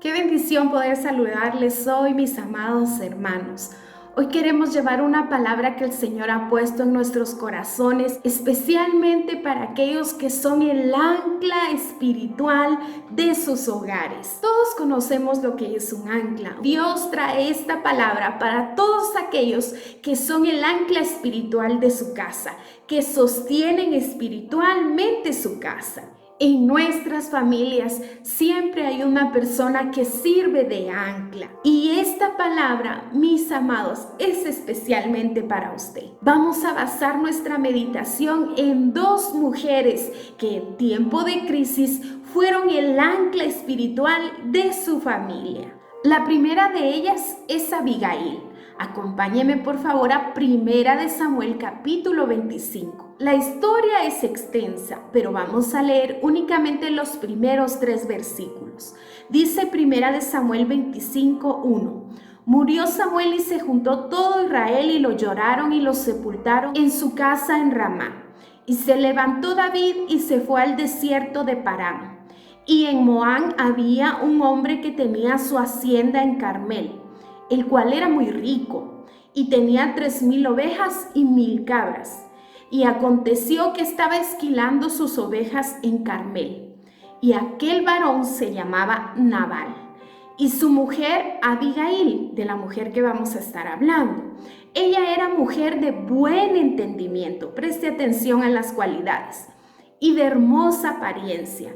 Qué bendición poder saludarles hoy, mis amados hermanos. Hoy queremos llevar una palabra que el Señor ha puesto en nuestros corazones, especialmente para aquellos que son el ancla espiritual de sus hogares. Todos conocemos lo que es un ancla. Dios trae esta palabra para todos aquellos que son el ancla espiritual de su casa, que sostienen espiritualmente su casa. En nuestras familias siempre hay una persona que sirve de ancla. Y esta palabra, mis amados, es especialmente para usted. Vamos a basar nuestra meditación en dos mujeres que en tiempo de crisis fueron el ancla espiritual de su familia. La primera de ellas es Abigail. Acompáñeme por favor a Primera de Samuel capítulo 25. La historia es extensa, pero vamos a leer únicamente los primeros 3 versículos. Dice Primera de Samuel 25:1. Murió Samuel y se juntó todo Israel y lo lloraron y lo sepultaron en su casa en Ramá. Y se levantó David y se fue al desierto de Parán. Y en Moab había un hombre que tenía su hacienda en Carmel, el cual era muy rico, y tenía 3,000 ovejas y 1,000 cabras. Y aconteció que estaba esquilando sus ovejas en Carmel, y aquel varón se llamaba Nabal, y su mujer Abigail, de la mujer que vamos a estar hablando. Ella era mujer de buen entendimiento, preste atención a las cualidades, y de hermosa apariencia.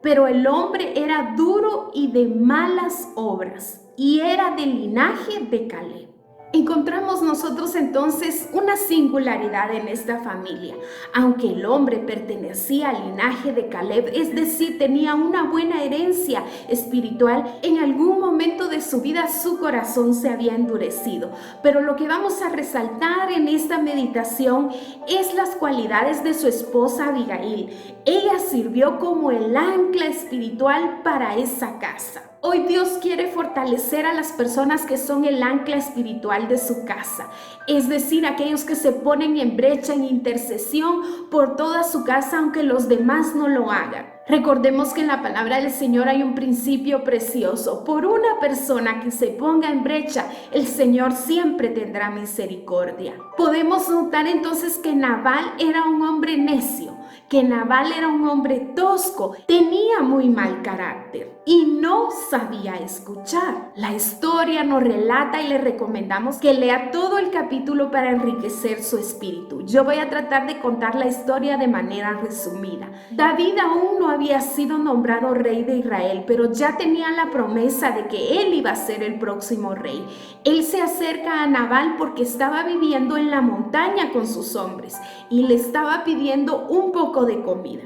Pero el hombre era duro y de malas obras, y era del linaje de Caleb. Encontramos nosotros entonces una singularidad en esta familia. Aunque el hombre pertenecía al linaje de Caleb, es decir, tenía una buena herencia espiritual, en algún momento de su vida su corazón se había endurecido. Pero lo que vamos a resaltar en esta meditación es las cualidades de su esposa Abigail. Ella sirvió como el ancla espiritual para esa casa. Hoy Dios quiere fortalecer a las personas que son el ancla espiritual de su casa, es decir, aquellos que se ponen en brecha, en intercesión por toda su casa, aunque los demás no lo hagan. Recordemos que en la palabra del Señor hay un principio precioso. Por una persona que se ponga en brecha, el Señor siempre tendrá misericordia. Podemos notar entonces que Nabal era un hombre necio, que Nabal era un hombre tosco, tenía muy mal carácter y no sabía escuchar. La historia nos relata y le recomendamos que lea todo el capítulo para enriquecer su espíritu. Yo voy a tratar de contar la historia de manera resumida. David aún no había sido nombrado rey de Israel, pero ya tenía la promesa de que él iba a ser el próximo rey. Él se acerca a Nabal porque estaba viviendo en la montaña con sus hombres y le estaba pidiendo un poco de comida.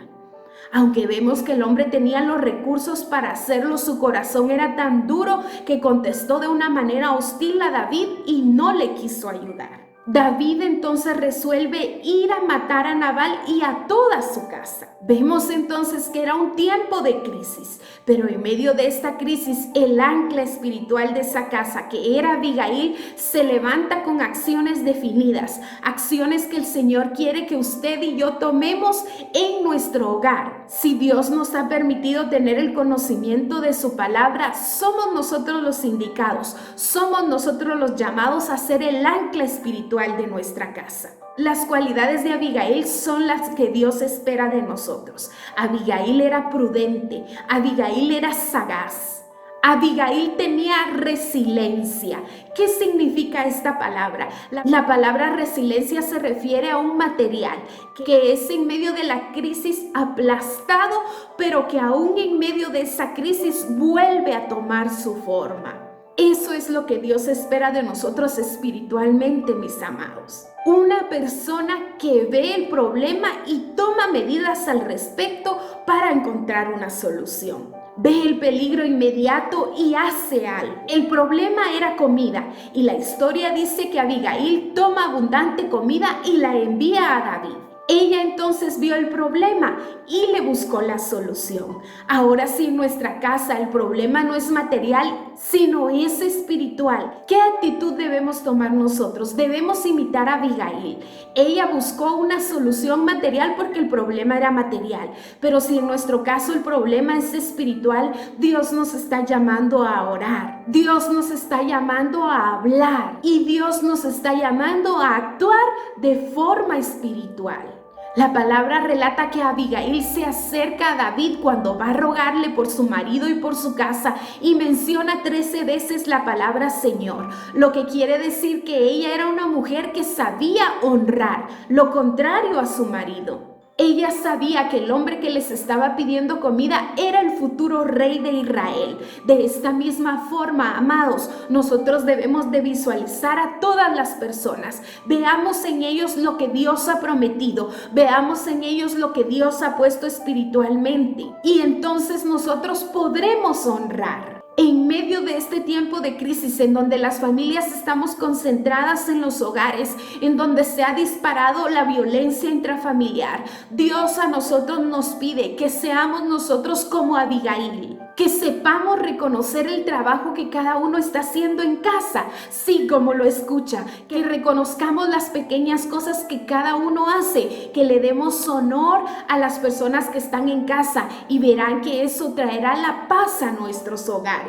Aunque vemos que el hombre tenía los recursos para hacerlo, su corazón era tan duro que contestó de una manera hostil a David y no le quiso ayudar. David entonces resuelve ir a matar a Nabal y a toda su casa. Vemos entonces que era un tiempo de crisis, pero en medio de esta crisis el ancla espiritual de esa casa, que era Abigail, se levanta con acciones definidas, acciones que el Señor quiere que usted y yo tomemos en nuestro hogar. Si Dios nos ha permitido tener el conocimiento de su palabra, somos nosotros los indicados, somos nosotros los llamados a ser el ancla espiritual de nuestra casa. Las cualidades de Abigail son las que Dios espera de nosotros. Abigail era prudente, Abigail era sagaz, Abigail tenía resiliencia. ¿Qué significa esta palabra? La palabra resiliencia se refiere a un material que es en medio de la crisis aplastado, pero que aún en medio de esa crisis vuelve a tomar su forma. Eso es lo que Dios espera de nosotros espiritualmente, mis amados. Una persona que ve el problema y toma medidas al respecto para encontrar una solución. Ve el peligro inmediato y hace algo. El problema era comida y la historia dice que Abigail toma abundante comida y la envía a David. Ella entonces vio el problema y le buscó la solución. Ahora sí, en nuestra casa el problema no es material, sino es espiritual. ¿Qué actitud debemos tomar nosotros? Debemos imitar a Abigail. Ella buscó una solución material porque el problema era material. Pero si en nuestro caso el problema es espiritual, Dios nos está llamando a orar. Dios nos está llamando a hablar. Y Dios nos está llamando a actuar de forma espiritual. La palabra relata que Abigail se acerca a David cuando va a rogarle por su marido y por su casa y menciona 13 veces la palabra Señor, lo que quiere decir que ella era una mujer que sabía honrar, lo contrario a su marido. Ella sabía que el hombre que les estaba pidiendo comida era el futuro rey de Israel. De esta misma forma, amados, nosotros debemos de visualizar a todas las personas. Veamos en ellos lo que Dios ha prometido. Veamos en ellos lo que Dios ha puesto espiritualmente. Y entonces nosotros podremos honrar. En medio de este tiempo de crisis en donde las familias estamos concentradas en los hogares, en donde se ha disparado la violencia intrafamiliar, Dios a nosotros nos pide que seamos nosotros como Abigail, que sepamos reconocer el trabajo que cada uno está haciendo en casa, sí, como lo escucha, que reconozcamos las pequeñas cosas que cada uno hace, que le demos honor a las personas que están en casa y verán que eso traerá la paz a nuestros hogares.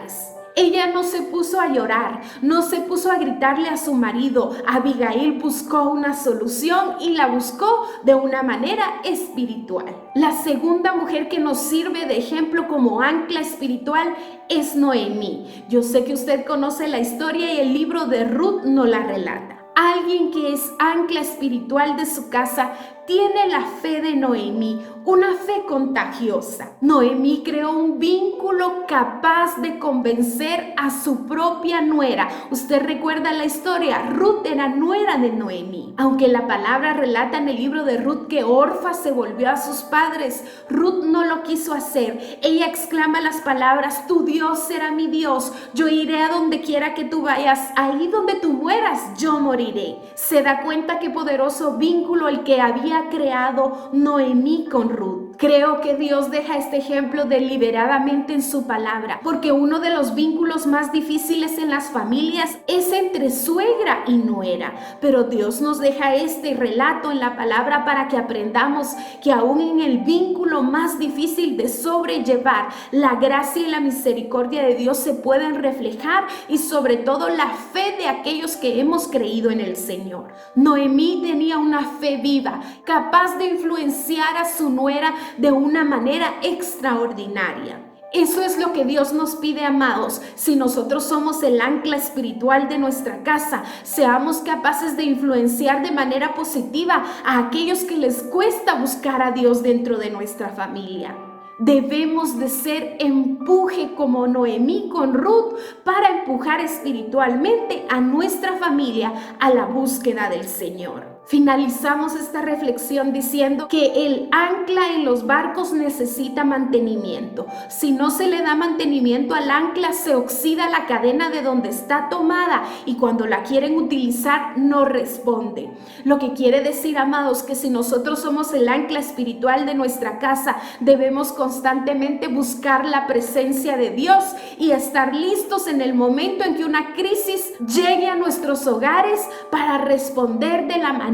Ella no se puso a llorar, no se puso a gritarle a su marido. Abigail buscó una solución y la buscó de una manera espiritual. La segunda mujer que nos sirve de ejemplo como ancla espiritual es Noemí. Yo sé que usted conoce la historia y el libro de Ruth nos la relata. Alguien que es ancla espiritual de su casa tiene la fe de Noemí, una fe contagiosa. Noemí creó un vínculo capaz de convencer a su propia nuera. Usted recuerda la historia, Ruth era nuera de Noemí. Aunque la palabra relata en el libro de Ruth que Orfa se volvió a sus padres, Ruth no lo quiso hacer. Ella exclama las palabras: tu Dios será mi Dios, yo iré a donde quiera que tú vayas, ahí donde tú mueras, yo moriré. Se da cuenta qué poderoso vínculo el que había creado Noemí con Ruth. Creo que Dios deja este ejemplo deliberadamente en su palabra, porque uno de los vínculos más difíciles en las familias es entre suegra y nuera. Pero Dios nos deja este relato en la palabra para que aprendamos que aún en el vínculo más difícil de sobrellevar, la gracia y la misericordia de Dios se pueden reflejar, y sobre todo la fe de aquellos que hemos creído en el Señor. Noemí tenía una fe viva, capaz de influenciar a su nuera de una manera extraordinaria. Eso es lo que Dios nos pide, amados. Si nosotros somos el ancla espiritual de nuestra casa, seamos capaces de influenciar de manera positiva a aquellos que les cuesta buscar a Dios dentro de nuestra familia. Debemos de ser empuje como Noemí con Ruth para empujar espiritualmente a nuestra familia a la búsqueda del Señor. Finalizamos esta reflexión diciendo que el ancla en los barcos necesita mantenimiento. Si no se le da mantenimiento al ancla, se oxida la cadena de donde está tomada y cuando la quieren utilizar no responde. Lo que quiere decir, amados, que si nosotros somos el ancla espiritual de nuestra casa, debemos constantemente buscar la presencia de Dios y estar listos en el momento en que una crisis llegue a nuestros hogares para responder de la manera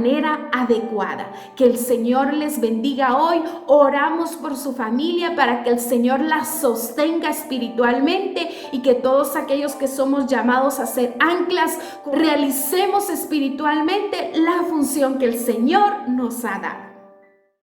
adecuada. Que el Señor les bendiga hoy. Oramos por su familia para que el Señor la sostenga espiritualmente y que todos aquellos que somos llamados a ser anclas realicemos espiritualmente la función que el Señor nos ha dado.